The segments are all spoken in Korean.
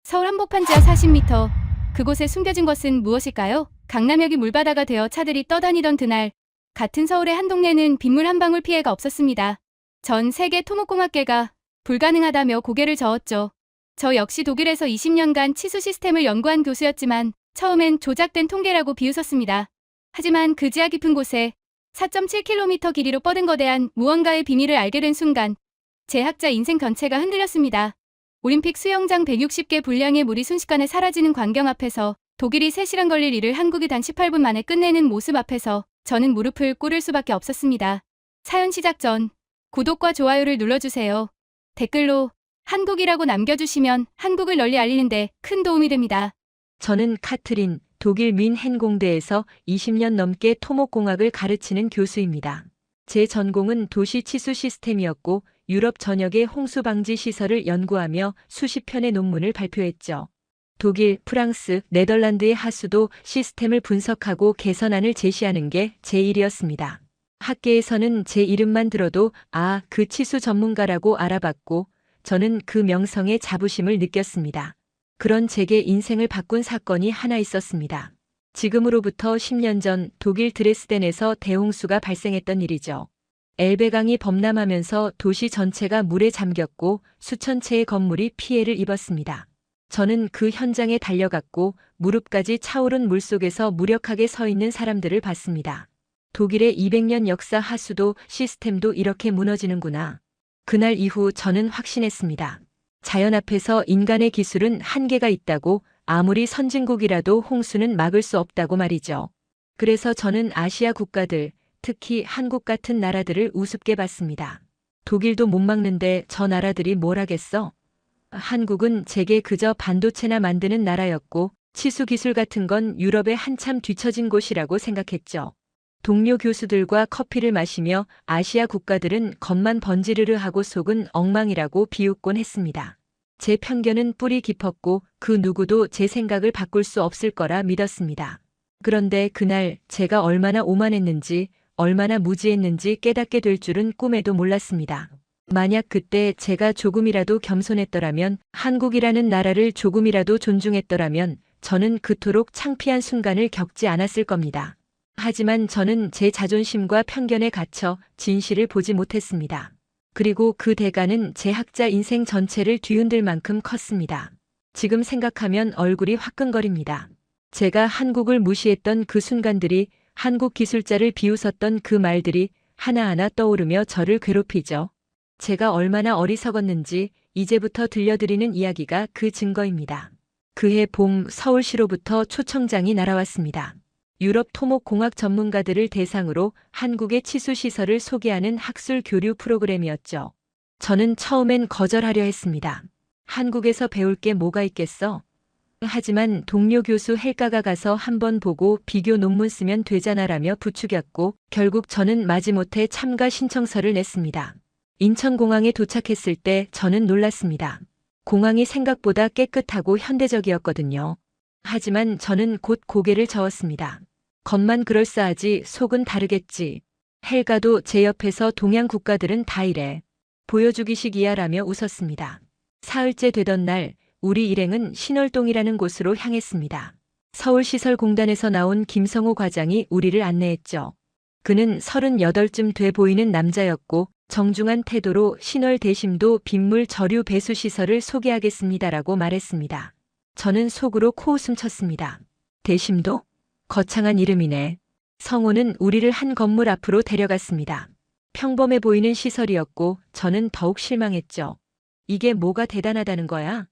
서울 한복판 지하 40m. 그곳에 숨겨진 것은 무엇일까요? 강남역이 물바다가 되어 차들이 떠다니던 그날, 같은 서울의 한 동네는 빗물 한 방울 피해가 없었습니다. 전 세계 토목공학계가 불가능하다며 고개를 저었죠. 저 역시 독일에서 20년간 치수 시스템을 연구한 교수였지만 처음엔 조작된 통계라고 비웃었습니다. 하지만 그 지하 깊은 곳에 4.7km 길이로 뻗은 거대한 무언가의 비밀을 알게 된 순간 제 학자 인생 전체가 흔들렸습니다. 올림픽 수영장 160개 분량의 물이 순식간에 사라지는 광경 앞에서 독일이 3시간 걸릴 일을 한국이 단 18분 만에 끝내는 모습 앞에서 저는 무릎을 꿇을 수밖에 없었습니다. 사연 시작 전 구독과 좋아요를 눌러주세요. 댓글로 한국이라고 남겨주시면 한국을 널리 알리는데 큰 도움이 됩니다. 저는 카트린, 독일 뮌헨공대에서 20년 넘게 토목공학을 가르치는 교수입니다. 제 전공은 도시 치수 시스템이었고 유럽 전역의 홍수 방지 시설을 연구하며 수십 편의 논문을 발표했죠. 독일, 프랑스, 네덜란드의 하수도 시스템을 분석하고 개선안을 제시하는 게 제 일이었습니다. 학계에서는 제 이름만 들어도 그 치수 전문가라고 알아봤고 저는 그 명성에 자부심을 느꼈습니다. 그런 제게 인생을 바꾼 사건이 하나 있었습니다. 지금으로부터 10년 전 독일 드레스덴에서 대홍수가 발생했던 일이죠. 엘베강이 범람하면서 도시 전체가 물에 잠겼고 수천 채의 건물이 피해를 입었습니다. 저는 그 현장에 달려갔고 무릎까지 차오른 물속에서 무력하게 서 있는 사람들을 봤습니다. 독일의 200년 역사 하수도 시스템도 이렇게 무너지는구나. 그날 이후 저는 확신했습니다. 자연 앞에서 인간의 기술은 한계가 있다고, 아무리 선진국이라도 홍수는 막을 수 없다고 말이죠. 그래서 저는 아시아 국가들, 특히 한국 같은 나라들을 우습게 봤습니다. 독일도 못 막는데 저 나라들이 뭘 하겠어? 한국은 제게 그저 반도체나 만드는 나라였고 치수 기술 같은 건 유럽에 한참 뒤처진 곳이라고 생각했죠. 동료 교수들과 커피를 마시며 아시아 국가들은 겉만 번지르르 하고 속은 엉망이라고 비웃곤 했습니다. 제 편견은 뿌리 깊었고 그 누구도 제 생각을 바꿀 수 없을 거라 믿었습니다. 그런데 그날 제가 얼마나 오만했는지, 얼마나 무지했는지 깨닫게 될 줄은 꿈에도 몰랐습니다. 만약 그때 제가 조금이라도 겸손했더라면, 한국이라는 나라를 조금이라도 존중했더라면 저는 그토록 창피한 순간을 겪지 않았을 겁니다. 하지만 저는 제 자존심과 편견에 갇혀 진실을 보지 못했습니다. 그리고 그 대가는 제 학자 인생 전체를 뒤흔들 만큼 컸습니다. 지금 생각하면 얼굴이 화끈거립니다. 제가 한국을 무시했던 그 순간들이, 한국 기술자를 비웃었던 그 말들이 하나하나 떠오르며 저를 괴롭히죠. 제가 얼마나 어리석었는지 이제부터 들려드리는 이야기가 그 증거입니다. 그해 봄 서울시로부터 초청장이 날아왔습니다. 유럽 토목공학 전문가들을 대상으로 한국의 치수시설을 소개하는 학술 교류 프로그램이었죠. 저는 처음엔 거절하려 했습니다. 한국에서 배울 게 뭐가 있겠어? 하지만 동료 교수 헬가가 가서 한번 보고 비교 논문 쓰면 되잖아라며 부추겼고 결국 저는 마지못해 참가 신청서를 냈습니다. 인천공항에 도착했을 때 저는 놀랐습니다. 공항이 생각보다 깨끗하고 현대적이었거든요. 하지만 저는 곧 고개를 저었습니다. 겉만 그럴싸하지 속은 다르겠지. 헬가도 제 옆에서 동양 국가들은 다 이래. 보여주기식이야라며 웃었습니다. 사흘째 되던 날 우리 일행은 신월동이라는 곳으로 향했습니다. 서울시설공단에서 나온 김성호 과장이 우리를 안내했죠. 그는 38쯤 돼 보이는 남자였고 정중한 태도로 신월대심도 빗물 저류 배수 시설을 소개하겠습니다라고 말했습니다. 저는 속으로 코웃음 쳤습니다. 대심도? 거창한 이름이네. 성호는 우리를 한 건물 앞으로 데려갔습니다. 평범해 보이는 시설이었고 저는 더욱 실망했죠. 이게 뭐가 대단하다는 거야?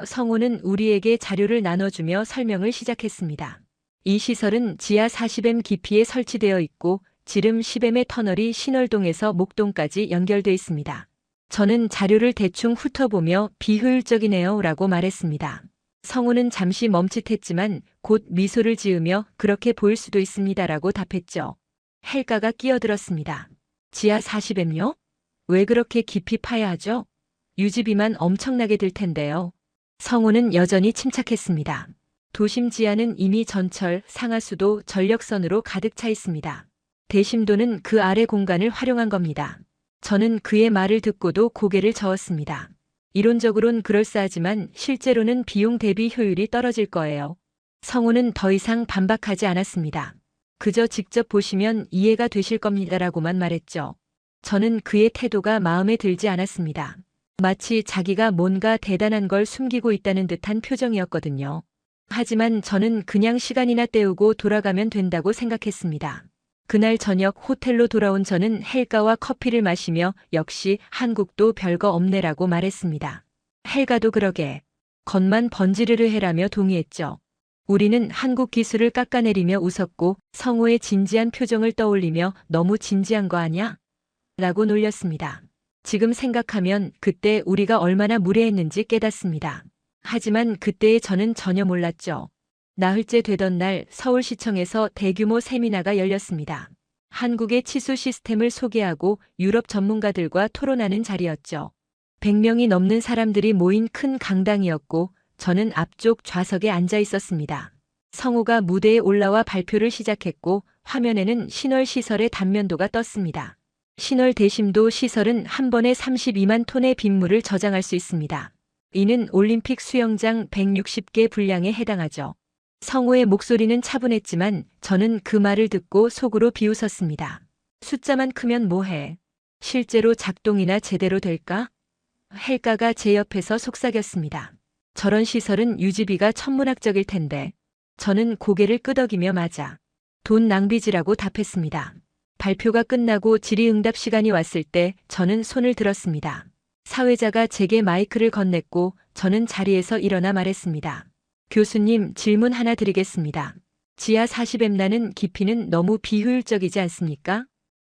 성호는 우리에게 자료를 나눠주며 설명을 시작했습니다. 이 시설은 지하 40m 깊이에 설치되어 있고 지름 10m의 터널이 신월동에서 목동까지 연결돼 있습니다. 저는 자료를 대충 훑어보며 비효율적이네요 라고 말했습니다. 성우는 잠시 멈칫했지만 곧 미소를 지으며 그렇게 보일 수도 있습니다라고 답했죠. 헬가가 끼어들었습니다. 지하 40m요? 왜 그렇게 깊이 파야 하죠? 유지비만 엄청나게 들 텐데요. 성우는 여전히 침착했습니다. 도심 지하는 이미 전철, 상하수도, 전력선으로 가득 차 있습니다. 대심도는 그 아래 공간을 활용한 겁니다. 저는 그의 말을 듣고도 고개를 저었습니다. 이론적으론 그럴싸하지만 실제로는 비용 대비 효율이 떨어질 거예요. 성우는 더 이상 반박하지 않았습니다. 그저 직접 보시면 이해가 되실 겁니다라고만 말했죠. 저는 그의 태도가 마음에 들지 않았습니다. 마치 자기가 뭔가 대단한 걸 숨기고 있다는 듯한 표정이었거든요. 하지만 저는 그냥 시간이나 때우고 돌아가면 된다고 생각했습니다. 그날 저녁 호텔로 돌아온 저는 헬가와 커피를 마시며 역시 한국도 별거 없네라고 말했습니다. 헬가도 그러게. 겉만 번지르르 해라며 동의했죠. 우리는 한국 기술을 깎아내리며 웃었고 성우의 진지한 표정을 떠올리며 너무 진지한 거 아냐? 라고 놀렸습니다. 지금 생각하면 그때 우리가 얼마나 무례했는지 깨닫습니다. 하지만 그때의 저는 전혀 몰랐죠. 나흘째 되던 날 서울시청에서 대규모 세미나가 열렸습니다. 한국의 치수 시스템을 소개하고 유럽 전문가들과 토론하는 자리였죠. 100명이 넘는 사람들이 모인 큰 강당이었고 저는 앞쪽 좌석에 앉아 있었습니다. 성우가 무대에 올라와 발표를 시작했고 화면에는 신월시설의 단면도가 떴습니다. 신월대심도 시설은 한 번에 32만 톤의 빗물을 저장할 수 있습니다. 이는 올림픽 수영장 160개 분량에 해당하죠. 성우의 목소리는 차분했지만 저는 그 말을 듣고 속으로 비웃었습니다. 숫자만 크면 뭐해? 실제로 작동이나 제대로 될까? 헬가가 제 옆에서 속삭였습니다. 저런 시설은 유지비가 천문학적일 텐데. 저는 고개를 끄덕이며 맞아. 돈 낭비지라고 답했습니다. 발표가 끝나고 질의응답 시간이 왔을 때 저는 손을 들었습니다. 사회자가 제게 마이크를 건넸고 저는 자리에서 일어나 말했습니다. 교수님, 질문 하나 드리겠습니다. 지하 40m라는 깊이는 너무 비효율적이지 않습니까?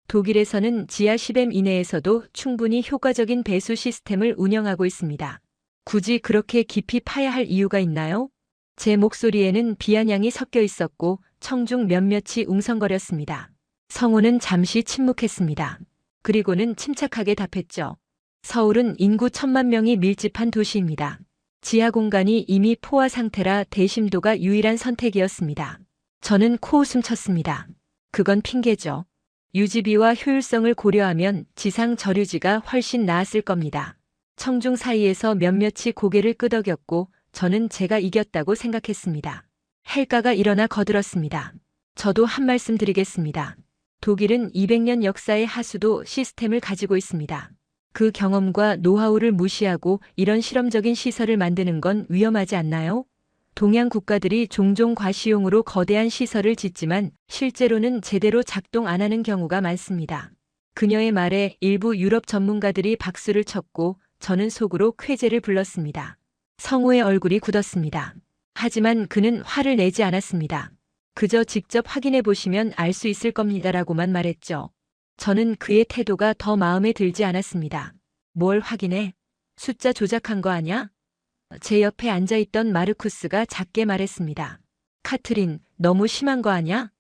독일에서는 지하 10m 이내에서도 충분히 효과적인 배수 시스템을 운영하고 있습니다. 굳이 그렇게 깊이 파야 할 이유가 있나요? 제 목소리에는 비아냥이 섞여 있었고 청중 몇몇이 웅성거렸습니다. 성우는 잠시 침묵했습니다. 그리고는 침착하게 답했죠. 서울은 인구 1000만 명이 밀집한 도시입니다. 지하 공간이 이미 포화 상태라 대심도가 유일한 선택이었습니다. 저는 코웃음 쳤습니다. 그건 핑계죠. 유지비와 효율성을 고려하면 지상 저류지가 훨씬 나았을 겁니다. 청중 사이에서 몇몇이 고개를 끄덕였고 저는 제가 이겼다고 생각했습니다. 헬가가 일어나 거들었습니다. 저도 한 말씀 드리겠습니다. 독일은 200년 역사의 하수도 시스템을 가지고 있습니다. 그 경험과 노하우를 무시하고 이런 실험적인 시설을 만드는 건 위험하지 않나요? 동양 국가들이 종종 과시용으로 거대한 시설을 짓지만 실제로는 제대로 작동 안 하는 경우가 많습니다. 그녀의 말에 일부 유럽 전문가들이 박수를 쳤고 저는 속으로 쾌재를 불렀습니다. 성우의 얼굴이 굳었습니다. 하지만 그는 화를 내지 않았습니다. 그저 직접 확인해 보시면 알 수 있을 겁니다라고만 말했죠. 저는 그의 태도가 더 마음에 들지 않았습니다. 뭘 확인해? 숫자 조작한 거 아냐? 제 옆에 앉아있던 마르쿠스가 작게 말했습니다. 카트린, 너무 심한 거 아냐?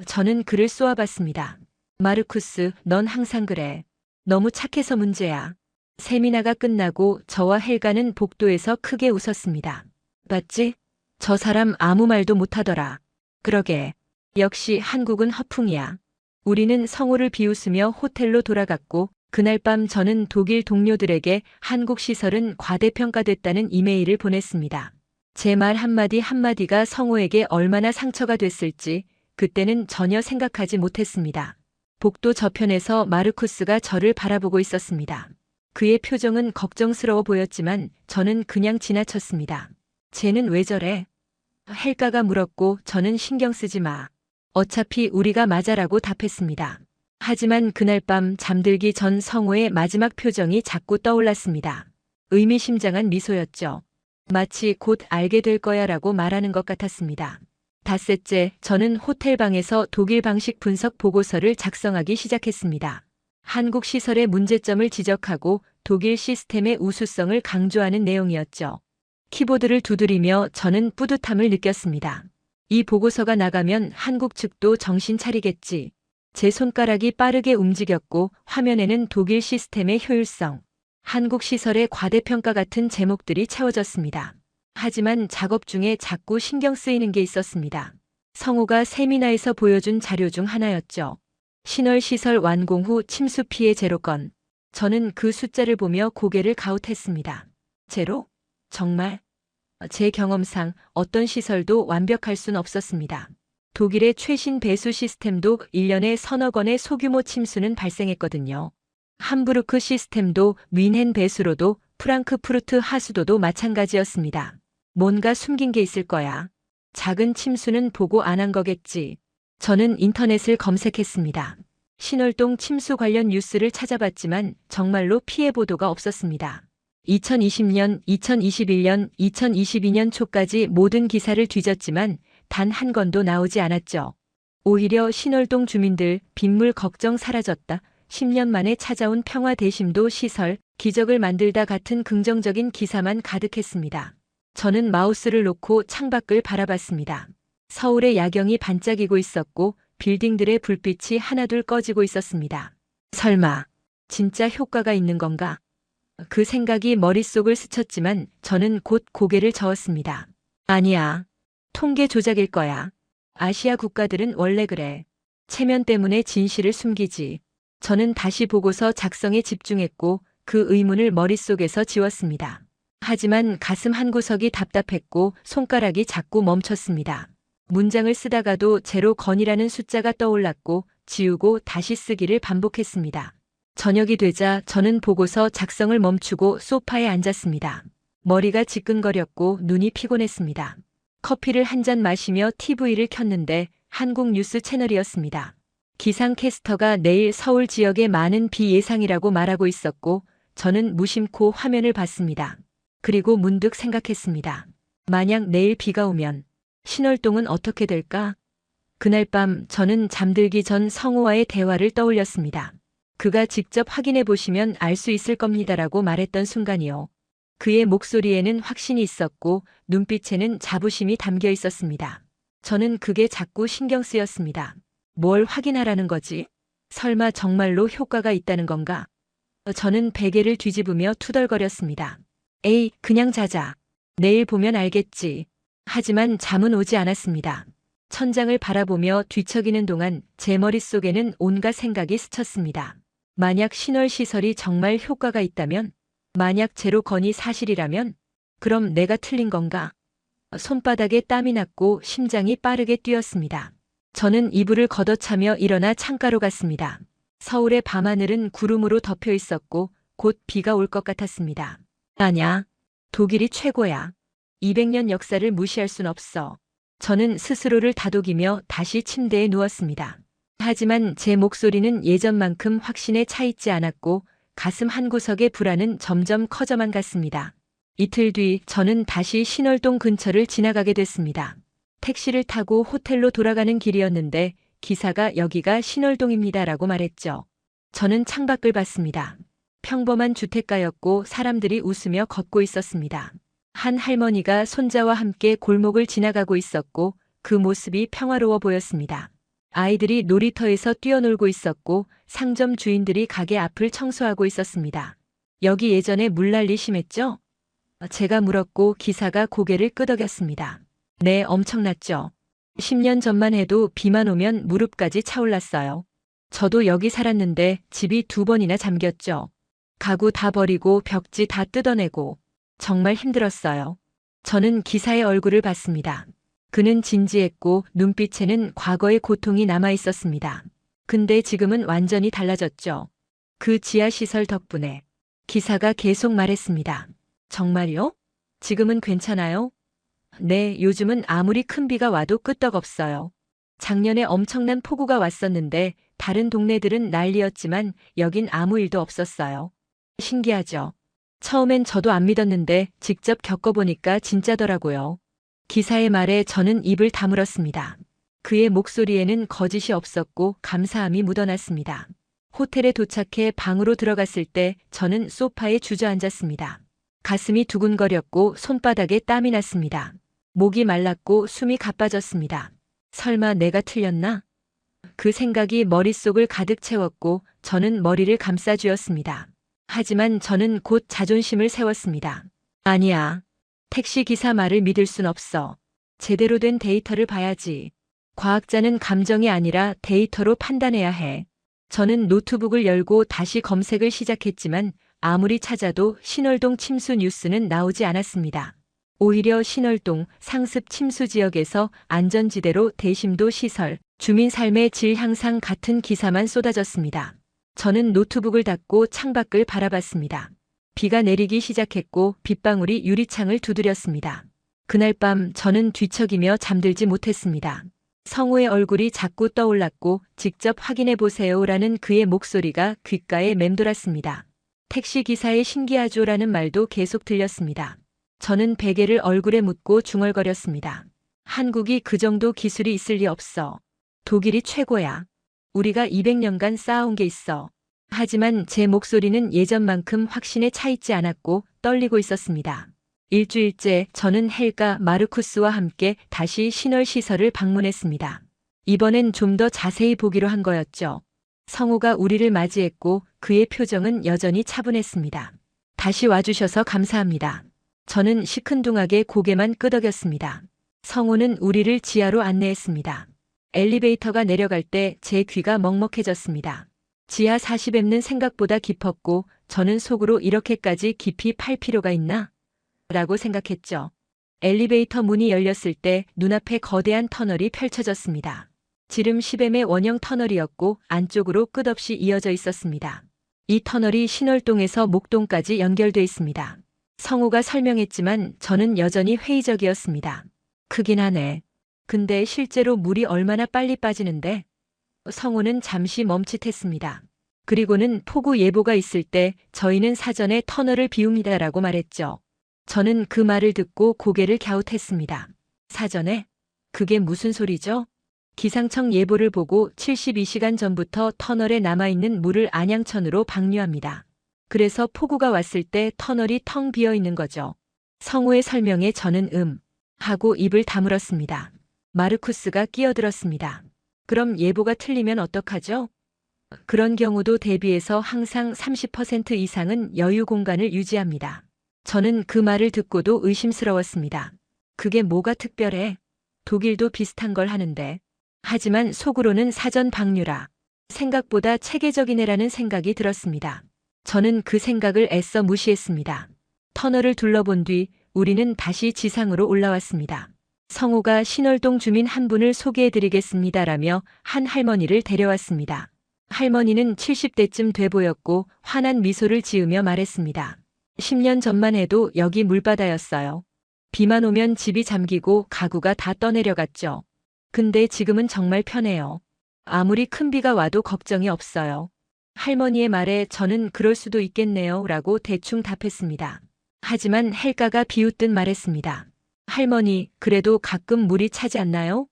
저는 그를 쏘아봤습니다. 마르쿠스, 넌 항상 그래. 너무 착해서 문제야. 세미나가 끝나고 저와 헬가는 복도에서 크게 웃었습니다. 봤지? 저 사람 아무 말도 못하더라. 그러게. 역시 한국은 허풍이야. 우리는 성우를 비웃으며 호텔로 돌아갔고 그날 밤 저는 독일 동료들에게 한국 시설은 과대평가됐다는 이메일을 보냈습니다. 제 말 한마디 한마디가 성우에게 얼마나 상처가 됐을지 그때는 전혀 생각하지 못했습니다. 복도 저편에서 마르쿠스가 저를 바라보고 있었습니다. 그의 표정은 걱정스러워 보였지만 저는 그냥 지나쳤습니다. 쟤는 왜 저래? 헬가가 물었고 저는 신경 쓰지 마. 어차피 우리가 맞아라고 답했습니다. 하지만 그날 밤 잠들기 전 성우의 마지막 표정이 자꾸 떠올랐습니다. 의미심장한 미소였죠. 마치 곧 알게 될 거야라고 말하는 것 같았습니다. 닷새째 저는 호텔방에서 독일 방식 분석 보고서를 작성하기 시작했습니다. 한국 시설의 문제점을 지적하고 독일 시스템의 우수성을 강조하는 내용이었죠. 키보드를 두드리며 저는 뿌듯함을 느꼈습니다. 이 보고서가 나가면 한국 측도 정신 차리겠지. 제 손가락이 빠르게 움직였고 화면에는 독일 시스템의 효율성, 한국 시설의 과대평가 같은 제목들이 채워졌습니다. 하지만 작업 중에 자꾸 신경 쓰이는 게 있었습니다. 성우가 세미나에서 보여준 자료 중 하나였죠. 신월시설 완공 후 침수 피해 제로 건. 저는 그 숫자를 보며 고개를 가웃했습니다. 제로? 정말? 제 경험상 어떤 시설도 완벽할 순 없었습니다. 독일의 최신 배수 시스템도 1년에 서너 건의 소규모 침수는 발생했거든요. 함부르크 시스템도 뮌헨 배수로도 프랑크푸르트 하수도도 마찬가지였습니다. 뭔가 숨긴 게 있을 거야. 작은 침수는 보고 안 한 거겠지. 저는 인터넷을 검색했습니다. 신월동 침수 관련 뉴스를 찾아봤지만 정말로 피해 보도가 없었습니다. 2020년, 2021년, 2022년 초까지 모든 기사를 뒤졌지만 단 한 건도 나오지 않았죠. 오히려 신월동 주민들 빗물 걱정 사라졌다. 10년 만에 찾아온 평화 대심도 시설, 기적을 만들다 같은 긍정적인 기사만 가득했습니다. 저는 마우스를 놓고 창밖을 바라봤습니다. 서울의 야경이 반짝이고 있었고 빌딩들의 불빛이 하나둘 꺼지고 있었습니다. 설마 진짜 효과가 있는 건가? 그 생각이 머릿속을 스쳤지만 저는 곧 고개를 저었습니다. 아니야. 통계 조작일 거야. 아시아 국가들은 원래 그래. 체면 때문에 진실을 숨기지. 저는 다시 보고서 작성에 집중했고 그 의문을 머릿속에서 지웠습니다. 하지만 가슴 한구석이 답답했고 손가락이 자꾸 멈췄습니다. 문장을 쓰다가도 제로 건이라는 숫자가 떠올랐고 지우고 다시 쓰기를 반복했습니다. 저녁이 되자 저는 보고서 작성을 멈추고 소파에 앉았습니다. 머리가 지끈거렸고 눈이 피곤했습니다. 커피를 한 잔 마시며 TV를 켰는데 한국 뉴스 채널이었습니다. 기상캐스터가 내일 서울 지역에 많은 비 예상이라고 말하고 있었고 저는 무심코 화면을 봤습니다. 그리고 문득 생각했습니다. 만약 내일 비가 오면 신월동은 어떻게 될까? 그날 밤 저는 잠들기 전 성우와의 대화를 떠올렸습니다. 그가 직접 확인해 보시면 알 수 있을 겁니다라고 말했던 순간이요. 그의 목소리에는 확신이 있었고 눈빛에는 자부심이 담겨 있었습니다. 저는 그게 자꾸 신경 쓰였습니다. 뭘 확인하라는 거지? 설마 정말로 효과가 있다는 건가? 저는 베개를 뒤집으며 투덜거렸습니다. 에이, 그냥 자자. 내일 보면 알겠지. 하지만 잠은 오지 않았습니다. 천장을 바라보며 뒤척이는 동안 제 머릿속에는 온갖 생각이 스쳤습니다. 만약 신월 시설이 정말 효과가 있다면, 만약 제로 건이 사실이라면, 그럼 내가 틀린 건가? 손바닥에 땀이 났고 심장이 빠르게 뛰었습니다. 저는 이불을 걷어차며 일어나 창가로 갔습니다. 서울의 밤하늘은 구름으로 덮여 있었고 곧 비가 올 것 같았습니다. 아냐, 독일이 최고야. 200년 역사를 무시할 순 없어. 저는 스스로를 다독이며 다시 침대에 누웠습니다. 하지만 제 목소리는 예전만큼 확신에 차 있지 않았고 가슴 한구석의 불안은 점점 커져만 갔습니다. 이틀 뒤 저는 다시 신월동 근처를 지나가게 됐습니다. 택시를 타고 호텔로 돌아가는 길이었는데 기사가 여기가 신월동입니다라고 말했죠. 저는 창밖을 봤습니다. 평범한 주택가였고 사람들이 웃으며 걷고 있었습니다. 한 할머니가 손자와 함께 골목을 지나가고 있었고 그 모습이 평화로워 보였습니다. 아이들이 놀이터에서 뛰어놀고 있었고 상점 주인들이 가게 앞을 청소하고 있었습니다. 여기 예전에 물난리 심했죠? 제가 물었고 기사가 고개를 끄덕였습니다. 네, 엄청났죠. 10년 전만 해도 비만 오면 무릎까지 차올랐어요. 저도 여기 살았는데 집이 2번이나 잠겼죠. 가구 다 버리고 벽지 다 뜯어내고 정말 힘들었어요. 저는 기사의 얼굴을 봤습니다. 그는 진지했고 눈빛에는 과거의 고통이 남아 있었습니다. 근데 지금은 완전히 달라졌죠. 그 지하시설 덕분에. 기사가 계속 말했습니다. 정말요? 지금은 괜찮아요? 네, 요즘은 아무리 큰 비가 와도 끄떡없어요. 작년에 엄청난 폭우가 왔었는데 다른 동네들은 난리였지만 여긴 아무 일도 없었어요. 신기하죠? 처음엔 저도 안 믿었는데 직접 겪어보니까 진짜더라고요. 기사의 말에 저는 입을 다물었습니다. 그의 목소리에는 거짓이 없었고 감사함이 묻어났습니다. 호텔에 도착해 방으로 들어갔을 때 저는 소파에 주저앉았습니다. 가슴이 두근거렸고 손바닥에 땀이 났습니다. 목이 말랐고 숨이 가빠졌습니다. 설마 내가 틀렸나? 그 생각이 머릿속을 가득 채웠고 저는 머리를 감싸쥐었습니다. 하지만 저는 곧 자존심을 세웠습니다. 아니야. 택시기사 말을 믿을 순 없어. 제대로 된 데이터를 봐야지. 과학자는 감정이 아니라 데이터로 판단해야 해. 저는 노트북을 열고 다시 검색을 시작했지만 아무리 찾아도 신월동 침수 뉴스는 나오지 않았습니다. 오히려 신월동 상습 침수 지역에서 안전지대로 대심도 시설, 주민 삶의 질 향상 같은 기사만 쏟아졌습니다. 저는 노트북을 닫고 창밖을 바라봤습니다. 비가 내리기 시작했고 빗방울이 유리창을 두드렸습니다. 그날 밤 저는 뒤척이며 잠들지 못했습니다. 성우의 얼굴이 자꾸 떠올랐고 직접 확인해 보세요라는 그의 목소리가 귓가에 맴돌았습니다. 택시기사의 신기하죠라는 말도 계속 들렸습니다. 저는 베개를 얼굴에 묻고 중얼거렸습니다. 한국이 그 정도 기술이 있을 리 없어. 독일이 최고야. 우리가 200년간 쌓아온 게 있어. 하지만 제 목소리는 예전만큼 확신에 차 있지 않았고 떨리고 있었습니다. 일주일째 저는 헬가 마르쿠스와 함께 다시 신월시설을 방문했습니다. 이번엔 좀 더 자세히 보기로 한 거였죠. 성우가 우리를 맞이했고 그의 표정은 여전히 차분했습니다. 다시 와주셔서 감사합니다. 저는 시큰둥하게 고개만 끄덕였습니다. 성우는 우리를 지하로 안내했습니다. 엘리베이터가 내려갈 때 제 귀가 먹먹해졌습니다. 지하 40엠는 생각보다 깊었고 저는 속으로 이렇게까지 깊이 팔 필요가 있나? 라고 생각했죠. 엘리베이터 문이 열렸을 때 눈앞에 거대한 터널이 펼쳐졌습니다. 지름 10m의 원형 터널이었고 안쪽으로 끝없이 이어져 있었습니다. 이 터널이 신월동에서 목동까지 연결돼 있습니다. 성우가 설명했지만 저는 여전히 회의적이었습니다. 크긴 하네. 근데 실제로 물이 얼마나 빨리 빠지는데? 성우는 잠시 멈칫했습니다. 그리고는 폭우 예보가 있을 때 저희는 사전에 터널을 비웁니다라고 말했죠. 저는 그 말을 듣고 고개를 갸웃했습니다. 사전에? 그게 무슨 소리죠? 기상청 예보를 보고 72시간 전부터 터널에 남아있는 물을 안양천으로 방류합니다. 그래서 폭우가 왔을 때 터널이 텅 비어 있는 거죠. 성우의 설명에 저는 하고 입을 다물었습니다. 마르쿠스가 끼어들었습니다. 그럼 예보가 틀리면 어떡하죠? 그런 경우도 대비해서 항상 30% 이상은 여유 공간을 유지합니다. 저는 그 말을 듣고도 의심스러웠습니다. 그게 뭐가 특별해? 독일도 비슷한 걸 하는데. 하지만 속으로는 사전 방류라. 생각보다 체계적이네라는 생각이 들었습니다. 저는 그 생각을 애써 무시했습니다. 터널을 둘러본 뒤 우리는 다시 지상으로 올라왔습니다. 성우가 신월동 주민 한 분을 소개해드리겠습니다라며 한 할머니를 데려왔습니다. 할머니는 70대쯤 돼 보였고 환한 미소를 지으며 말했습니다. 10년 전만 해도 여기 물바다였어요. 비만 오면 집이 잠기고 가구가 다 떠내려갔죠. 근데 지금은 정말 편해요. 아무리 큰 비가 와도 걱정이 없어요. 할머니의 말에 저는 그럴 수도 있겠네요 라고 대충 답했습니다. 하지만 헬가가 비웃듯 말했습니다. 할머니, 그래도 가끔 물이 차지 않나요?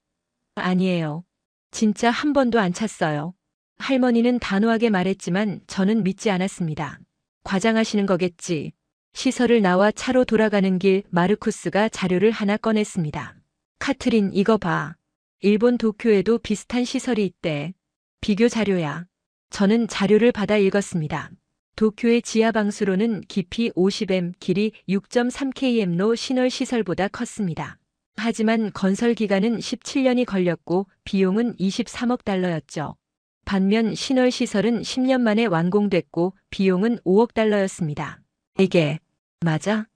아니에요. 진짜 한 번도 안 찼어요. 할머니는 단호하게 말했지만 저는 믿지 않았습니다. 과장하시는 거겠지. 시설을 나와 차로 돌아가는 길 마르쿠스가 자료를 하나 꺼냈습니다. 카트린, 이거 봐. 일본 도쿄에도 비슷한 시설이 있대. 비교 자료야. 저는 자료를 받아 읽었습니다. 도쿄의 지하방수로는 깊이 50m, 길이 6.3km로 신월시설보다 컸습니다. 하지만 건설 기간은 17년이 걸렸고 비용은 23억 달러였죠. 반면 신월시설은 10년 만에 완공됐고 비용은 5억 달러였습니다. 이게 맞아?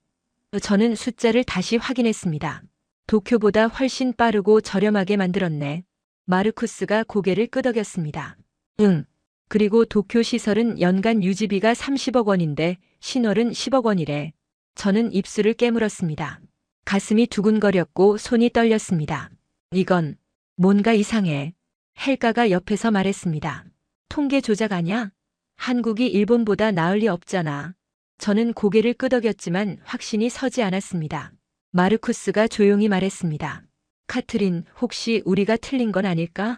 저는 숫자를 다시 확인했습니다. 도쿄보다 훨씬 빠르고 저렴하게 만들었네. 마르쿠스가 고개를 끄덕였습니다. 응. 그리고 도쿄 시설은 연간 유지비가 30억 원인데 신월은 10억 원이래. 저는 입술을 깨물었습니다. 가슴이 두근거렸고 손이 떨렸습니다. 이건 뭔가 이상해. 헬가가 옆에서 말했습니다. 통계 조작 아냐? 한국이 일본보다 나을 리 없잖아. 저는 고개를 끄덕였지만 확신이 서지 않았습니다. 마르쿠스가 조용히 말했습니다. 카트린, 혹시 우리가 틀린 건 아닐까?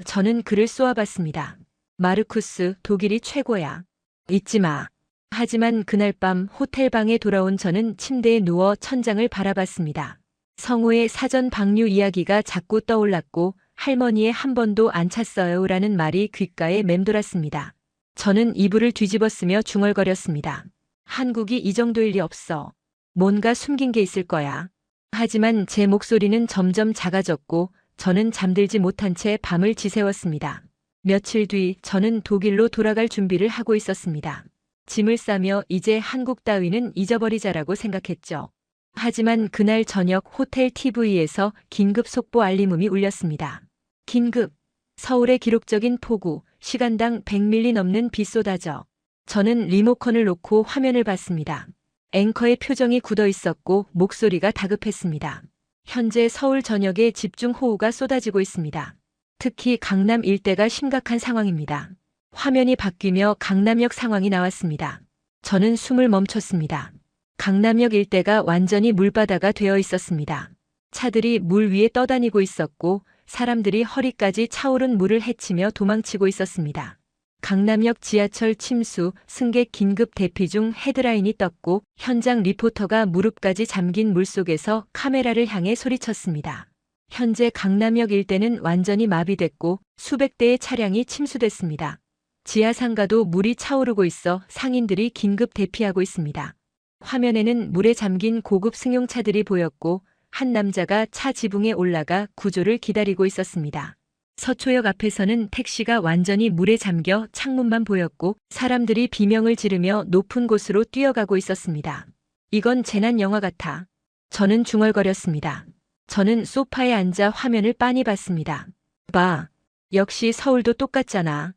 저는 그를 쏘아봤습니다. 마르쿠스, 독일이 최고야. 잊지 마. 하지만 그날 밤 호텔방에 돌아온 저는 침대에 누워 천장을 바라봤습니다. 성우의 사전 방류 이야기가 자꾸 떠올랐고 할머니의 한 번도 안 찼어요라는 말이 귓가에 맴돌았습니다. 저는 이불을 뒤집었으며 중얼거렸습니다. 한국이 이 정도일 리 없어. 뭔가 숨긴 게 있을 거야. 하지만 제 목소리는 점점 작아졌고 저는 잠들지 못한 채 밤을 지새웠습니다. 며칠 뒤 저는 독일로 돌아갈 준비를 하고 있었습니다. 짐을 싸며 이제 한국 따위는 잊어버리자라고 생각했죠. 하지만 그날 저녁 호텔 TV에서 긴급 속보 알림음이 울렸습니다. 긴급! 서울의 기록적인 폭우, 시간당 100mm 넘는 비 쏟아져. 저는 리모컨을 놓고 화면을 봤습니다. 앵커의 표정이 굳어 있었고 목소리가 다급했습니다. 현재 서울 전역에 집중호우가 쏟아지고 있습니다. 특히 강남 일대가 심각한 상황입니다. 화면이 바뀌며 강남역 상황이 나왔습니다. 저는 숨을 멈췄습니다. 강남역 일대가 완전히 물바다가 되어 있었습니다. 차들이 물 위에 떠다니고 있었고 사람들이 허리까지 차오른 물을 헤치며 도망치고 있었습니다. 강남역 지하철 침수, 승객 긴급 대피 중 헤드라인이 떴고 현장 리포터가 무릎까지 잠긴 물속에서 카메라를 향해 소리쳤습니다. 현재 강남역 일대는 완전히 마비됐고 수백 대의 차량이 침수됐습니다. 지하상가도 물이 차오르고 있어 상인들이 긴급 대피하고 있습니다. 화면에는 물에 잠긴 고급 승용차들이 보였고 한 남자가 차 지붕에 올라가 구조를 기다리고 있었습니다. 서초역 앞에서는 택시가 완전히 물에 잠겨 창문만 보였고 사람들이 비명을 지르며 높은 곳으로 뛰어가고 있었습니다. 이건 재난 영화 같아. 저는 중얼거렸습니다. 저는 소파에 앉아 화면을 빤히 봤습니다. 봐. 역시 서울도 똑같잖아.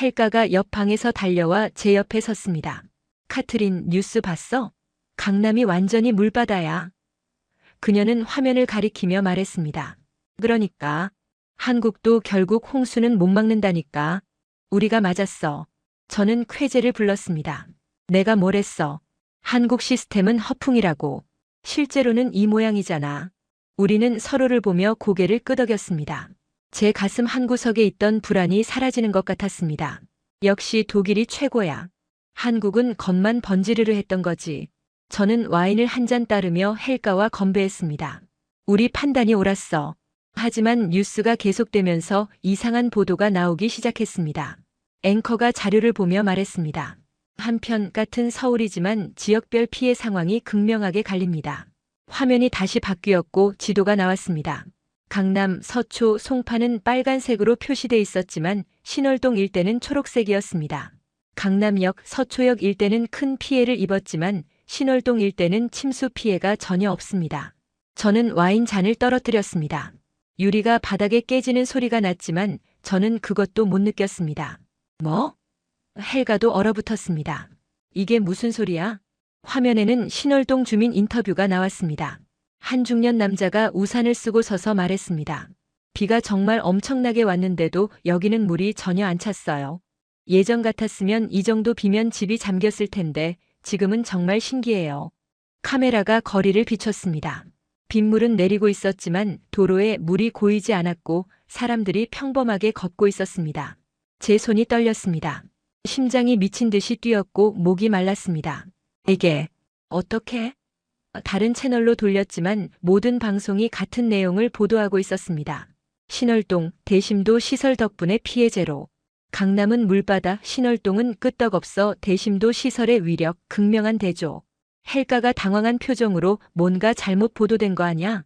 헬가가 옆 방에서 달려와 제 옆에 섰습니다. 카트린, 뉴스 봤어? 강남이 완전히 물바다야. 그녀는 화면을 가리키며 말했습니다. 그러니까. 한국도 결국 홍수는 못 막는다니까. 우리가 맞았어. 저는 쾌재를 불렀습니다. 내가 뭘 했어. 한국 시스템은 허풍이라고. 실제로는 이 모양이잖아. 우리는 서로를 보며 고개를 끄덕였습니다. 제 가슴 한구석에 있던 불안이 사라지는 것 같았습니다. 역시 독일이 최고야. 한국은 겉만 번지르르 했던 거지. 저는 와인을 한 잔 따르며 헬가와 건배했습니다. 우리 판단이 옳았어. 하지만 뉴스가 계속되면서 이상한 보도가 나오기 시작했습니다. 앵커가 자료를 보며 말했습니다. 한편 같은 서울이지만 지역별 피해 상황이 극명하게 갈립니다. 화면이 다시 바뀌었고 지도가 나왔습니다. 강남, 서초, 송파는 빨간색으로 표시돼 있었지만 신월동 일대는 초록색이었습니다. 강남역, 서초역 일대는 큰 피해를 입었지만 신월동 일대는 침수 피해가 전혀 없습니다. 저는 와인 잔을 떨어뜨렸습니다. 유리가 바닥에 깨지는 소리가 났지만 저는 그것도 못 느꼈습니다. 뭐? 헬가도 얼어붙었습니다. 이게 무슨 소리야? 화면에는 신월동 주민 인터뷰가 나왔습니다. 한 중년 남자가 우산을 쓰고 서서 말했습니다. 비가 정말 엄청나게 왔는데도 여기는 물이 전혀 안 찼어요. 예전 같았으면 이 정도 비면 집이 잠겼을 텐데 지금은 정말 신기해요. 카메라가 거리를 비췄습니다. 빗물은 내리고 있었지만 도로에 물이 고이지 않았고 사람들이 평범하게 걷고 있었습니다. 제 손이 떨렸습니다. 심장이 미친 듯이 뛰었고 목이 말랐습니다. 이게 어떻게? 다른 채널로 돌렸지만 모든 방송이 같은 내용을 보도하고 있었습니다. 신월동, 대심도 시설 덕분에 피해 제로. 강남은 물바다, 신월동은 끄떡없어 대심도 시설의 위력, 극명한 대조. 헬가가 당황한 표정으로 뭔가 잘못 보도된 거 아냐?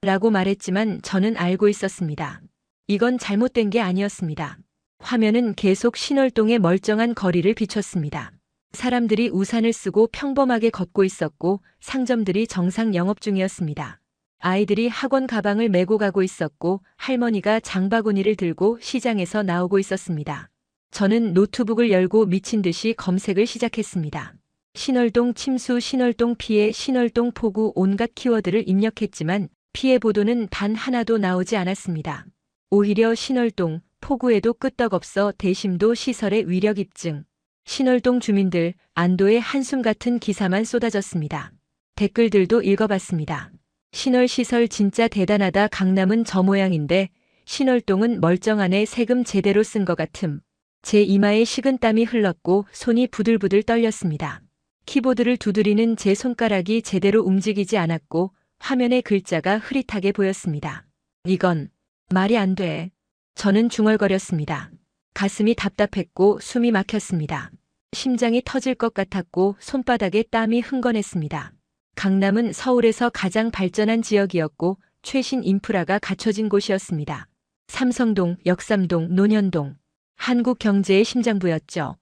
라고 말했지만 저는 알고 있었습니다. 이건 잘못된 게 아니었습니다. 화면은 계속 신월동의 멀쩡한 거리를 비췄습니다. 사람들이 우산을 쓰고 평범하게 걷고 있었고 상점들이 정상 영업 중이었습니다. 아이들이 학원 가방을 메고 가고 있었고 할머니가 장바구니를 들고 시장에서 나오고 있었습니다. 저는 노트북을 열고 미친 듯이 검색을 시작했습니다. 신월동 침수, 신월동 피해, 신월동 폭우 온갖 키워드를 입력했지만 피해 보도는 단 하나도 나오지 않았습니다. 오히려 신월동, 폭우에도 끄떡없어 대심도 시설의 위력 입증. 신월동 주민들 안도의 한숨 같은 기사만 쏟아졌습니다. 댓글들도 읽어봤습니다. 신월시설 진짜 대단하다. 강남은 저 모양인데 신월동은 멀쩡하네. 세금 제대로 쓴 것 같음. 제 이마에 식은땀이 흘렀고 손이 부들부들 떨렸습니다. 키보드를 두드리는 제 손가락이 제대로 움직이지 않았고 화면의 글자가 흐릿하게 보였습니다. 이건 말이 안 돼. 저는 중얼거렸습니다. 가슴이 답답했고 숨이 막혔습니다. 심장이 터질 것 같았고 손바닥에 땀이 흥건했습니다. 강남은 서울에서 가장 발전한 지역이었고 최신 인프라가 갖춰진 곳이었습니다. 삼성동, 역삼동, 논현동. 한국 경제의 심장부였죠.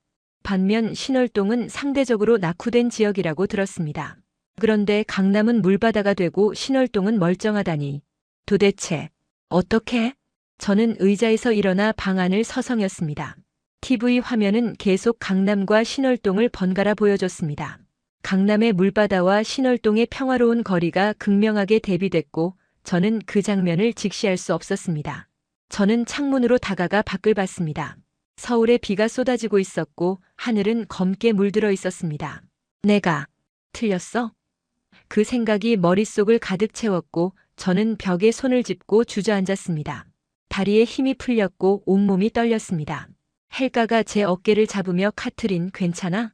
반면 신월동은 상대적으로 낙후된 지역이라고 들었습니다. 그런데 강남은 물바다가 되고 신월동은 멀쩡하다니. 도대체 어떻게? 저는 의자에서 일어나 방안을 서성였습니다. TV 화면은 계속 강남과 신월동을 번갈아 보여줬습니다. 강남의 물바다와 신월동의 평화로운 거리가 극명하게 대비됐고 저는 그 장면을 직시할 수 없었습니다. 저는 창문으로 다가가 밖을 봤습니다. 서울에 비가 쏟아지고 있었고 하늘은 검게 물들어 있었습니다. 내가 틀렸어? 그 생각이 머릿속을 가득 채웠고 저는 벽에 손을 짚고 주저앉았습니다. 다리에 힘이 풀렸고 온몸이 떨렸습니다. 헬가가 제 어깨를 잡으며 카트린 괜찮아?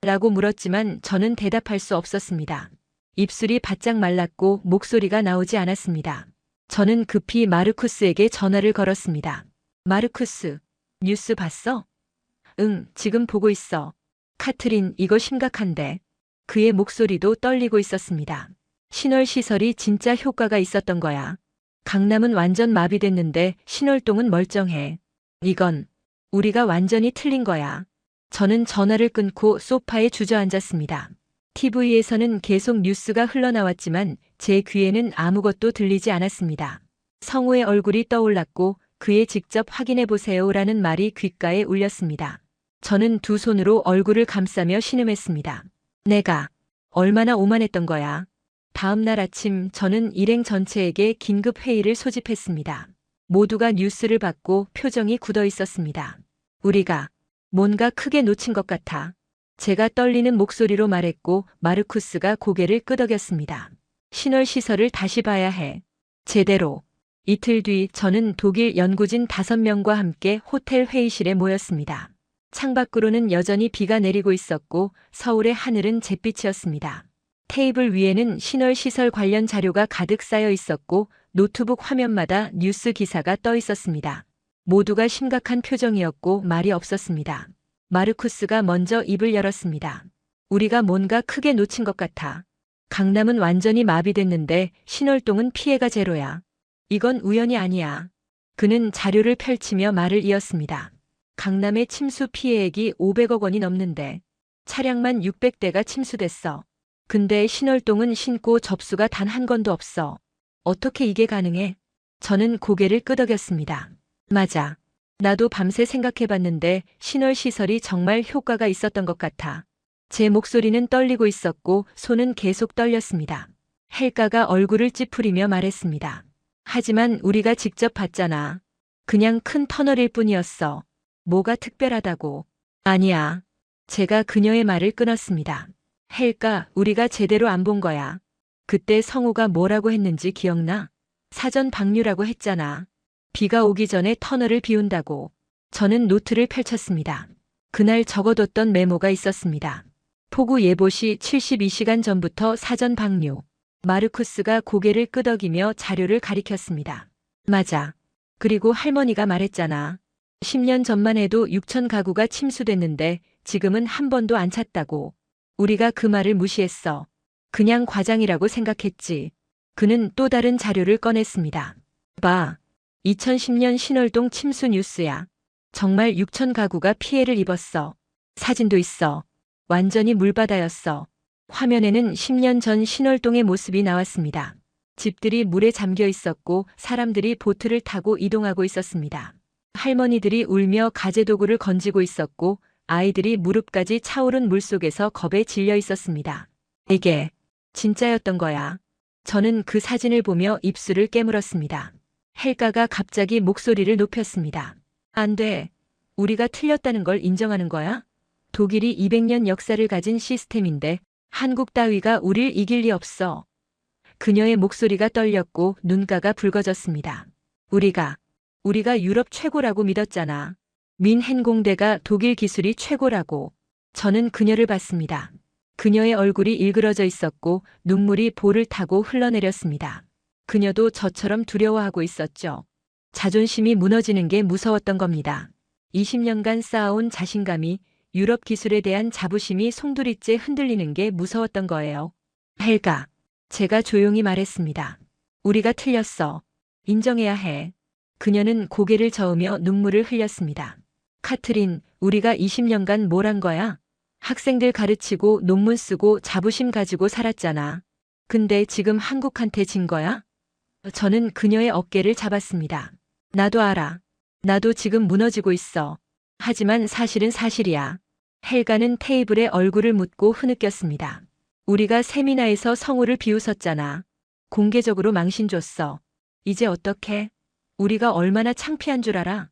라고 물었지만 저는 대답할 수 없었습니다. 입술이 바짝 말랐고 목소리가 나오지 않았습니다. 저는 급히 마르쿠스에게 전화를 걸었습니다. 마르쿠스, 뉴스 봤어? 응, 지금 보고 있어. 카트린, 이거 심각한데. 그의 목소리도 떨리고 있었습니다. 신월시설이 진짜 효과가 있었던 거야. 강남은 완전 마비됐는데 신월동은 멀쩡해. 이건 우리가 완전히 틀린 거야. 저는 전화를 끊고 소파에 주저앉았습니다. TV에서는 계속 뉴스가 흘러나왔지만 제 귀에는 아무것도 들리지 않았습니다. 성우의 얼굴이 떠올랐고 그의 직접 확인해보세요라는 말이 귓가에 울렸습니다. 저는 두 손으로 얼굴을 감싸며 신음했습니다. 내가 얼마나 오만했던 거야. 다음 날 아침 저는 일행 전체에게 긴급 회의를 소집했습니다. 모두가 뉴스를 받고 표정이 굳어 있었습니다. 우리가 뭔가 크게 놓친 것 같아. 제가 떨리는 목소리로 말했고 마르쿠스가 고개를 끄덕였습니다. 신월시설을 다시 봐야 해. 제대로. 이틀 뒤 저는 독일 연구진 5명과 함께 호텔 회의실에 모였습니다. 창밖으로는 여전히 비가 내리고 있었고 서울의 하늘은 잿빛이었습니다. 테이블 위에는 신월시설 관련 자료가 가득 쌓여 있었고 노트북 화면마다 뉴스 기사가 떠 있었습니다. 모두가 심각한 표정이었고 말이 없었습니다. 마르쿠스가 먼저 입을 열었습니다. 우리가 뭔가 크게 놓친 것 같아. 강남은 완전히 마비됐는데 신월동은 피해가 제로야. 이건 우연이 아니야. 그는 자료를 펼치며 말을 이었습니다. 강남의 침수 피해액이 500억 원이 넘는데 차량만 600대가 침수됐어. 근데 신월동은 신고 접수가 단 한 건도 없어. 어떻게 이게 가능해? 저는 고개를 끄덕였습니다. 맞아. 나도 밤새 생각해봤는데 신월시설이 정말 효과가 있었던 것 같아. 제 목소리는 떨리고 있었고 손은 계속 떨렸습니다. 헬가가 얼굴을 찌푸리며 말했습니다. 하지만 우리가 직접 봤잖아. 그냥 큰 터널일 뿐이었어. 뭐가 특별하다고. 아니야. 제가 그녀의 말을 끊었습니다. 헬가, 우리가 제대로 안 본 거야. 그때 성우가 뭐라고 했는지 기억나? 사전 방류라고 했잖아. 비가 오기 전에 터널을 비운다고. 저는 노트를 펼쳤습니다. 그날 적어뒀던 메모가 있었습니다. 폭우 예보 시 72시간 전부터 사전 방류. 마르쿠스가 고개를 끄덕이며 자료를 가리켰습니다. 맞아. 그리고 할머니가 말했잖아. 10년 전만 해도 6천 가구가 침수됐는데 지금은 한 번도 안 찼다고. 우리가 그 말을 무시했어. 그냥 과장이라고 생각했지. 그는 또 다른 자료를 꺼냈습니다. 봐. 2010년 신월동 침수 뉴스야. 정말 6천 가구가 피해를 입었어. 사진도 있어. 완전히 물바다였어. 화면에는 10년 전 신월동의 모습이 나왔습니다. 집들이 물에 잠겨 있었고 사람들이 보트를 타고 이동하고 있었습니다. 할머니들이 울며 가재도구를 건지고 있었고 아이들이 무릎까지 차오른 물속에서 겁에 질려 있었습니다. 이게 진짜였던 거야. 저는 그 사진을 보며 입술을 깨물었습니다. 헬가가 갑자기 목소리를 높였습니다. 안 돼. 우리가 틀렸다는 걸 인정하는 거야? 독일이 200년 역사를 가진 시스템인데 한국 따위가 우릴 이길 리 없어. 그녀의 목소리가 떨렸고 눈가가 붉어졌습니다. 우리가 유럽 최고라고 믿었잖아. 민헨공대가 독일 기술이 최고라고. 저는 그녀를 봤습니다. 그녀의 얼굴이 일그러져 있었고 눈물이 볼을 타고 흘러내렸습니다. 그녀도 저처럼 두려워하고 있었죠. 자존심이 무너지는 게 무서웠던 겁니다. 20년간 쌓아온 자신감이, 유럽 기술에 대한 자부심이 송두리째 흔들리는 게 무서웠던 거예요. 헬가, 제가 조용히 말했습니다. 우리가 틀렸어. 인정해야 해. 그녀는 고개를 저으며 눈물을 흘렸습니다. 카트린, 우리가 20년간 뭘 한 거야? 학생들 가르치고 논문 쓰고 자부심 가지고 살았잖아. 근데 지금 한국한테 진 거야? 저는 그녀의 어깨를 잡았습니다. 나도 알아. 나도 지금 무너지고 있어. 하지만 사실은 사실이야. 헬가는 테이블에 얼굴을 묻고 흐느꼈습니다. 우리가 세미나에서 성우를 비웃었잖아. 공개적으로 망신 줬어. 이제 어떡해? 우리가 얼마나 창피한 줄 알아?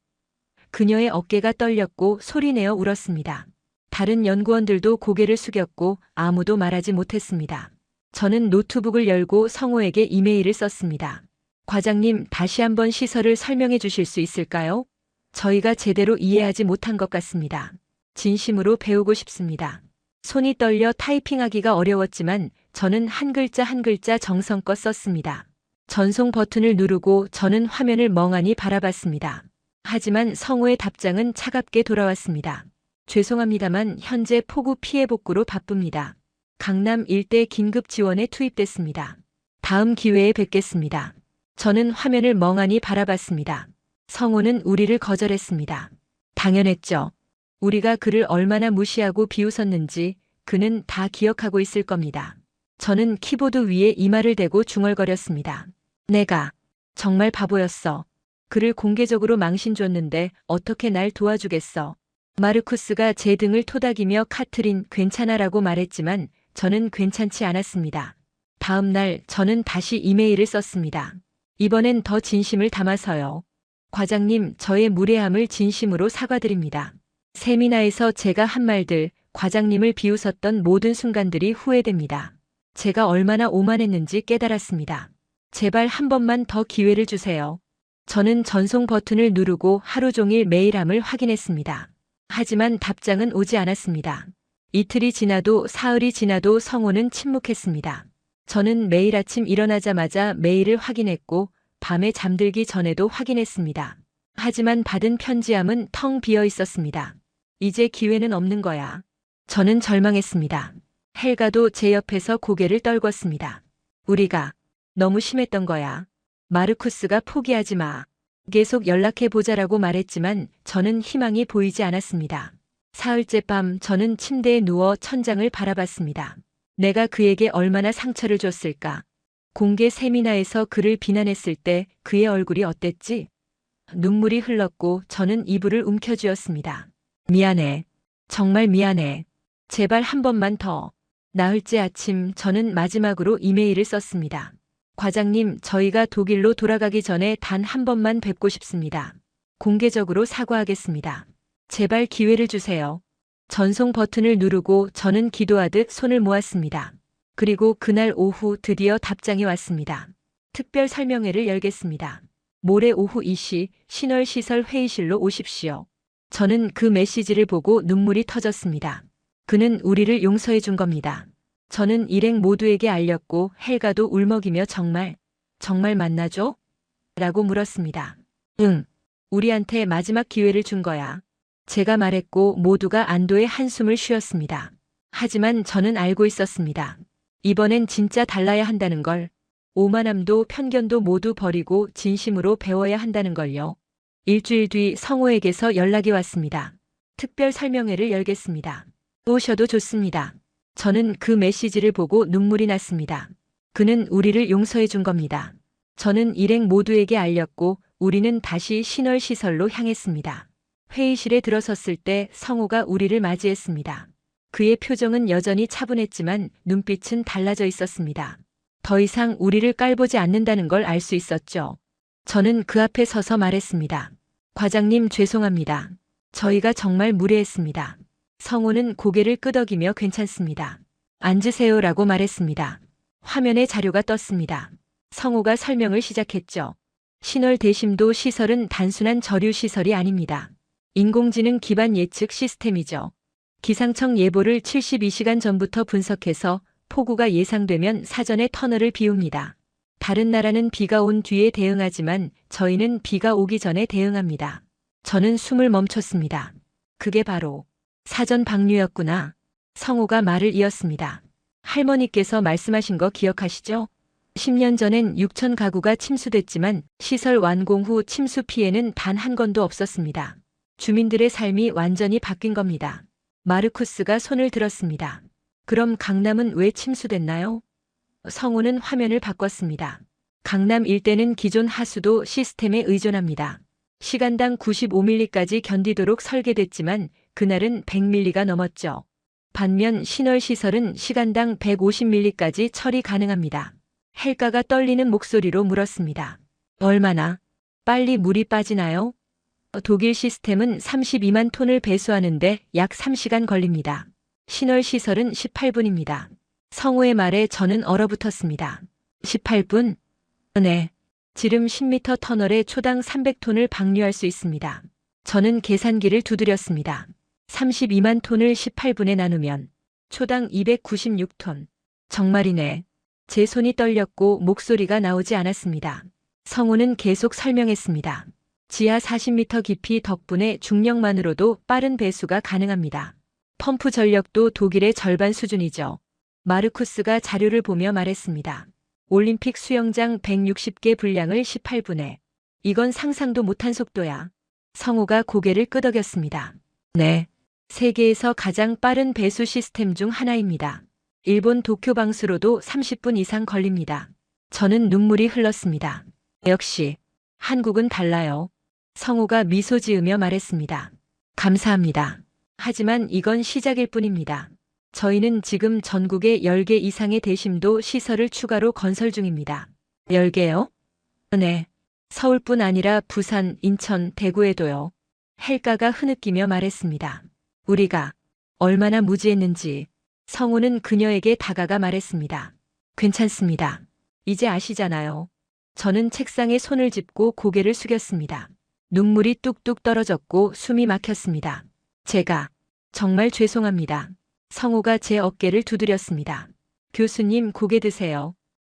그녀의 어깨가 떨렸고 소리내어 울었습니다. 다른 연구원들도 고개를 숙였고 아무도 말하지 못했습니다. 저는 노트북을 열고 성우에게 이메일을 썼습니다. 과장님, 다시 한번 시설을 설명해 주실 수 있을까요? 저희가 제대로 이해하지 못한 것 같습니다. 진심으로 배우고 싶습니다. 손이 떨려 타이핑하기가 어려웠지만 저는 한 글자 한 글자 정성껏 썼습니다. 전송 버튼을 누르고 저는 화면을 멍하니 바라봤습니다. 하지만 성우의 답장은 차갑게 돌아왔습니다. 죄송합니다만 현재 폭우 피해 복구로 바쁩니다. 강남 일대 긴급 지원에 투입됐습니다. 다음 기회에 뵙겠습니다. 저는 화면을 멍하니 바라봤습니다. 성우는 우리를 거절했습니다. 당연했죠. 우리가 그를 얼마나 무시하고 비웃었는지 그는 다 기억하고 있을 겁니다. 저는 키보드 위에 이마를 대고 중얼거렸습니다. 내가 정말 바보였어. 그를 공개적으로 망신 줬는데 어떻게 날 도와주겠어. 마르쿠스가 제 등을 토닥이며 카트린 괜찮아라고 말했지만 저는 괜찮지 않았습니다. 다음 날 저는 다시 이메일을 썼습니다. 이번엔 더 진심을 담아서요. 과장님, 저의 무례함을 진심으로 사과드립니다. 세미나에서 제가 한 말들, 과장님을 비웃었던 모든 순간들이 후회됩니다. 제가 얼마나 오만했는지 깨달았습니다. 제발 한 번만 더 기회를 주세요. 저는 전송 버튼을 누르고 하루 종일 메일함을 확인했습니다. 하지만 답장은 오지 않았습니다. 이틀이 지나도 사흘이 지나도 성우는 침묵했습니다. 저는 매일 아침 일어나자마자 메일을 확인했고 밤에 잠들기 전에도 확인했습니다. 하지만 받은 편지함은 텅 비어 있었습니다. 이제 기회는 없는 거야. 저는 절망했습니다. 헬가도 제 옆에서 고개를 떨궜습니다. 우리가 너무 심했던 거야. 마르쿠스가 포기하지 마. 계속 연락해 보자라고 말했지만 저는 희망이 보이지 않았습니다. 사흘째 밤 저는 침대에 누워 천장을 바라봤습니다. 내가 그에게 얼마나 상처를 줬을까? 공개 세미나에서 그를 비난했을 때 그의 얼굴이 어땠지? 눈물이 흘렀고 저는 이불을 움켜쥐었습니다. 미안해. 정말 미안해. 제발 한 번만 더. 나흘째 아침 저는 마지막으로 이메일을 썼습니다. 과장님, 저희가 독일로 돌아가기 전에 단 한 번만 뵙고 싶습니다. 공개적으로 사과하겠습니다. 제발 기회를 주세요. 전송 버튼을 누르고 저는 기도하듯 손을 모았습니다. 그리고 그날 오후 드디어 답장이 왔습니다. 특별 설명회를 열겠습니다. 모레 오후 2시 신월시설 회의실로 오십시오. 저는 그 메시지를 보고 눈물이 터졌습니다. 그는 우리를 용서해 준 겁니다. 저는 일행 모두에게 알렸고 헬가도 울먹이며 정말 만나줘? 라고 물었습니다. 응. 우리한테 마지막 기회를 준 거야. 제가 말했고 모두가 안도의 한숨을 쉬었습니다. 하지만 저는 알고 있었습니다. 이번엔 진짜 달라야 한다는 걸. 오만함도 편견도 모두 버리고 진심으로 배워야 한다는 걸요. 일주일 뒤 성우에게서 연락이 왔습니다. 특별 설명회를 열겠습니다. 오셔도 좋습니다. 저는 그 메시지를 보고 눈물이 났습니다. 그는 우리를 용서해 준 겁니다. 저는 일행 모두에게 알렸고 우리는 다시 신월시설로 향했습니다. 회의실에 들어섰을 때 성우가 우리를 맞이했습니다. 그의 표정은 여전히 차분했지만 눈빛은 달라져 있었습니다. 더 이상 우리를 깔보지 않는다는 걸 알 수 있었죠. 저는 그 앞에 서서 말했습니다. 과장님, 죄송합니다. 저희가 정말 무례했습니다. 성우는 고개를 끄덕이며 괜찮습니다. 앉으세요라고 말했습니다. 화면에 자료가 떴습니다. 성우가 설명을 시작했죠. 신월 대심도 시설은 단순한 저류 시설이 아닙니다. 인공지능 기반 예측 시스템이죠. 기상청 예보를 72시간 전부터 분석해서 폭우가 예상되면 사전에 터널을 비웁니다. 다른 나라는 비가 온 뒤에 대응하지만 저희는 비가 오기 전에 대응합니다. 저는 숨을 멈췄습니다. 그게 바로 사전 방류였구나. 성우가 말을 이었습니다. 할머니께서 말씀하신 거 기억하시죠? 10년 전엔 6천 가구가 침수됐지만 시설 완공 후 침수 피해는 단 한 건도 없었습니다. 주민들의 삶이 완전히 바뀐 겁니다. 마르쿠스가 손을 들었습니다. 그럼 강남은 왜 침수됐나요? 성우는 화면을 바꿨습니다. 강남 일대는 기존 하수도 시스템에 의존합니다. 시간당 95ml까지 견디도록 설계됐지만 그날은 100ml가 넘었죠. 반면 신월시설은 시간당 150ml까지 처리 가능합니다. 헬가가 떨리는 목소리로 물었습니다. 얼마나 빨리 물이 빠지나요? 독일 시스템은 32만 톤을 배수하는데 약 3시간 걸립니다. 신월시설은 18분입니다. 성우의 말에 저는 얼어붙었습니다. 18분? 네. 지름 10m 터널에 초당 300톤을 방류할 수 있습니다. 저는 계산기를 두드렸습니다. 32만 톤을 18분에 나누면 초당 296톤. 정말이네. 제 손이 떨렸고 목소리가 나오지 않았습니다. 성우는 계속 설명했습니다. 지하 40m 깊이 덕분에 중력만으로도 빠른 배수가 가능합니다. 펌프 전력도 독일의 절반 수준이죠. 마르쿠스가 자료를 보며 말했습니다. 올림픽 수영장 160개 분량을 18분에. 이건 상상도 못한 속도야. 성우가 고개를 끄덕였습니다. 네. 세계에서 가장 빠른 배수 시스템 중 하나입니다. 일본 도쿄 방수로도 30분 이상 걸립니다. 저는 눈물이 흘렀습니다. 역시 한국은 달라요. 성우가 미소 지으며 말했습니다. 감사합니다. 하지만 이건 시작일 뿐입니다. 저희는 지금 전국에 10개 이상의 대심도 시설을 추가로 건설 중입니다. 10개요? 네. 서울뿐 아니라 부산, 인천, 대구에도요. 헬가가 흐느끼며 말했습니다. 우리가 얼마나 무지했는지. 성우는 그녀에게 다가가 말했습니다. 괜찮습니다. 이제 아시잖아요. 저는 책상에 손을 짚고 고개를 숙였습니다. 눈물이 뚝뚝 떨어졌고 숨이 막혔습니다. 제가 정말 죄송합니다. 성우가 제 어깨를 두드렸습니다. 교수님 고개 드세요.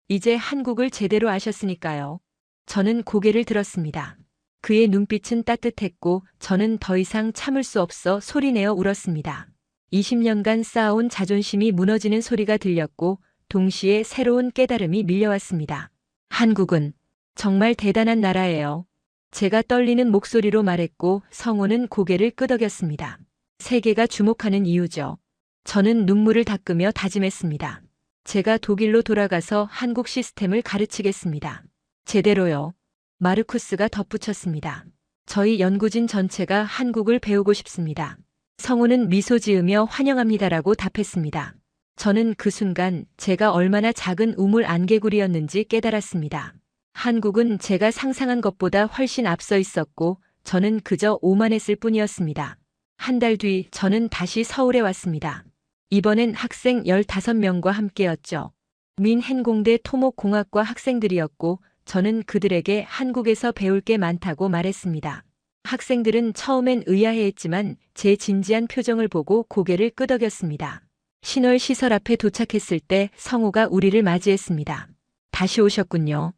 이제 한국을 제대로 아셨으니까요. 저는 고개를 들었습니다. 그의 눈빛은 따뜻했고 저는 더 이상 참을 수 없어 소리내어 울었습니다. 20년간 쌓아온 자존심이 무너지는 소리가 들렸고 동시에 새로운 깨달음이 밀려왔습니다. 한국은 정말 대단한 나라예요. 제가 떨리는 목소리로 말했고 성우는 고개를 끄덕였습니다. 세계가 주목하는 이유죠. 저는 눈물을 닦으며 다짐했습니다. 제가 독일로 돌아가서 한국 시스템을 가르치겠습니다. 제대로요. 마르쿠스가 덧붙였습니다. 저희 연구진 전체가 한국을 배우고 싶습니다. 성우는 미소 지으며 환영합니다라고 답했습니다. 저는 그 순간 제가 얼마나 작은 우물 안개구리였는지 깨달았습니다. 한국은 제가 상상한 것보다 훨씬 앞서 있었고 저는 그저 오만했을 뿐이었습니다. 한 달 뒤 저는 다시 서울에 왔습니다. 이번엔 학생 15명과 함께였죠. 민헨공대 토목공학과 학생들이었고 저는 그들에게 한국에서 배울 게 많다고 말했습니다. 학생들은 처음엔 의아해했지만 제 진지한 표정을 보고 고개를 끄덕였습니다. 신월 시설 앞에 도착했을 때 성우가 우리를 맞이했습니다. 다시 오셨군요.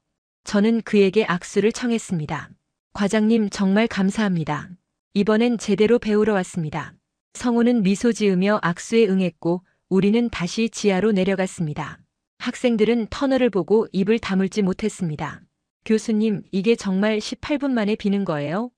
저는 그에게 악수를 청했습니다. 과장님 정말 감사합니다. 이번엔 제대로 배우러 왔습니다. 성우는 미소 지으며 악수에 응했고 우리는 다시 지하로 내려갔습니다. 학생들은 터널을 보고 입을 다물지 못했습니다. 교수님, 이게 정말 18분 만에 비는 거예요?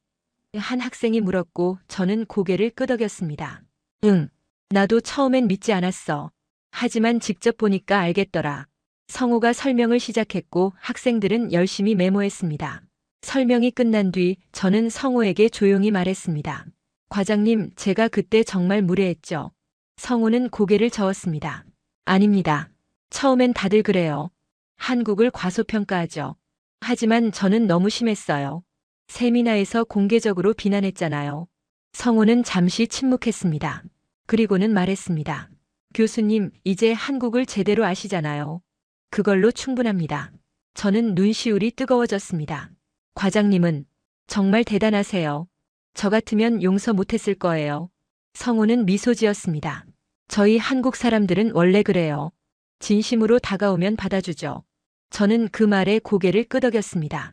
한 학생이 물었고 저는 고개를 끄덕였습니다. 응. 나도 처음엔 믿지 않았어. 하지만 직접 보니까 알겠더라. 성우가 설명을 시작했고 학생들은 열심히 메모했습니다. 설명이 끝난 뒤 저는 성우에게 조용히 말했습니다. 과장님, 제가 그때 정말 무례했죠. 성우는 고개를 저었습니다. 아닙니다. 처음엔 다들 그래요. 한국을 과소평가하죠. 하지만 저는 너무 심했어요. 세미나에서 공개적으로 비난했잖아요. 성우는 잠시 침묵했습니다. 그리고는 말했습니다. 교수님, 이제 한국을 제대로 아시잖아요. 그걸로 충분합니다. 저는 눈시울이 뜨거워졌습니다. 과장님은 정말 대단하세요. 저 같으면 용서 못했을 거예요. 성우는 미소 지었습니다. 저희 한국 사람들은 원래 그래요. 진심으로 다가오면 받아주죠. 저는 그 말에 고개를 끄덕였습니다.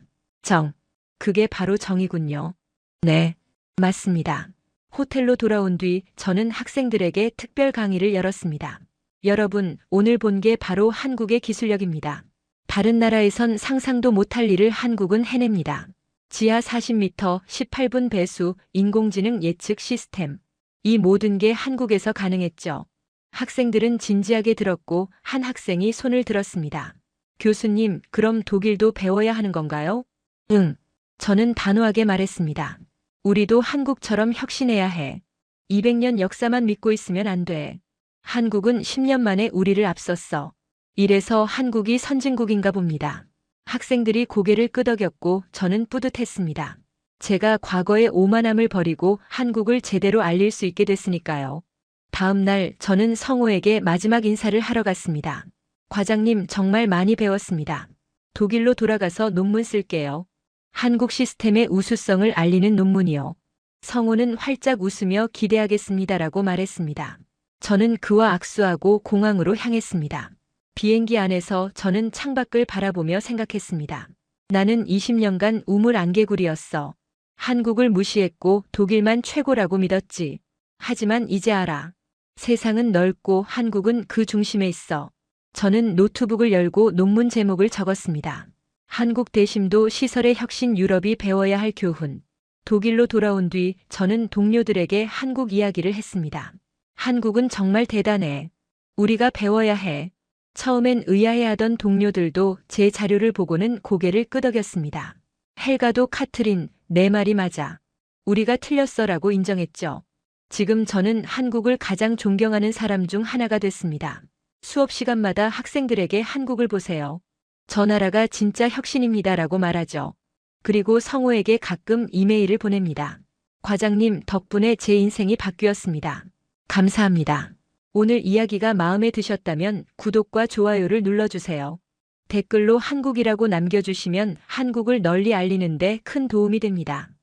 그게 바로 정이군요. 네, 맞습니다. 호텔로 돌아온 뒤 저는 학생들에게 특별 강의를 열었습니다. 여러분, 오늘 본 게 바로 한국의 기술력입니다. 다른 나라에선 상상도 못할 일을 한국은 해냅니다. 지하 40m, 18분 배수, 인공지능 예측 시스템. 이 모든 게 한국에서 가능했죠. 학생들은 진지하게 들었고 한 학생이 손을 들었습니다. 교수님, 그럼 독일도 배워야 하는 건가요? 응. 저는 단호하게 말했습니다. 우리도 한국처럼 혁신해야 해. 200년 역사만 믿고 있으면 안 돼. 한국은 10년 만에 우리를 앞섰어. 이래서 한국이 선진국인가 봅니다. 학생들이 고개를 끄덕였고 저는 뿌듯했습니다. 제가 과거의 오만함을 버리고 한국을 제대로 알릴 수 있게 됐으니까요. 다음 날 저는 성호에게 마지막 인사를 하러 갔습니다. 과장님, 정말 많이 배웠습니다. 독일로 돌아가서 논문 쓸게요. 한국 시스템의 우수성을 알리는 논문이요. 성호는 활짝 웃으며 기대하겠습니다라고 말했습니다. 저는 그와 악수하고 공항으로 향했습니다. 비행기 안에서 저는 창밖을 바라보며 생각했습니다. 나는 20년간 우물 안개구리였어. 한국을 무시했고 독일만 최고라고 믿었지. 하지만 이제 알아. 세상은 넓고 한국은 그 중심에 있어. 저는 노트북을 열고 논문 제목을 적었습니다. 한국 대심도 시설의 혁신, 유럽이 배워야 할 교훈. 독일로 돌아온 뒤 저는 동료들에게 한국 이야기를 했습니다. 한국은 정말 대단해. 우리가 배워야 해. 처음엔 의아해하던 동료들도 제 자료를 보고는 고개를 끄덕였습니다. 헬가도 카트린, 내 말이 맞아. 우리가 틀렸어라고 인정했죠. 지금 저는 한국을 가장 존경하는 사람 중 하나가 됐습니다. 수업 시간마다 학생들에게 한국을 보세요. 저 나라가 진짜 혁신입니다라고 말하죠. 그리고 성호에게 가끔 이메일을 보냅니다. 과장님 덕분에 제 인생이 바뀌었습니다. 감사합니다. 오늘 이야기가 마음에 드셨다면 구독과 좋아요를 눌러주세요. 댓글로 한국이라고 남겨주시면 한국을 널리 알리는 데 큰 도움이 됩니다.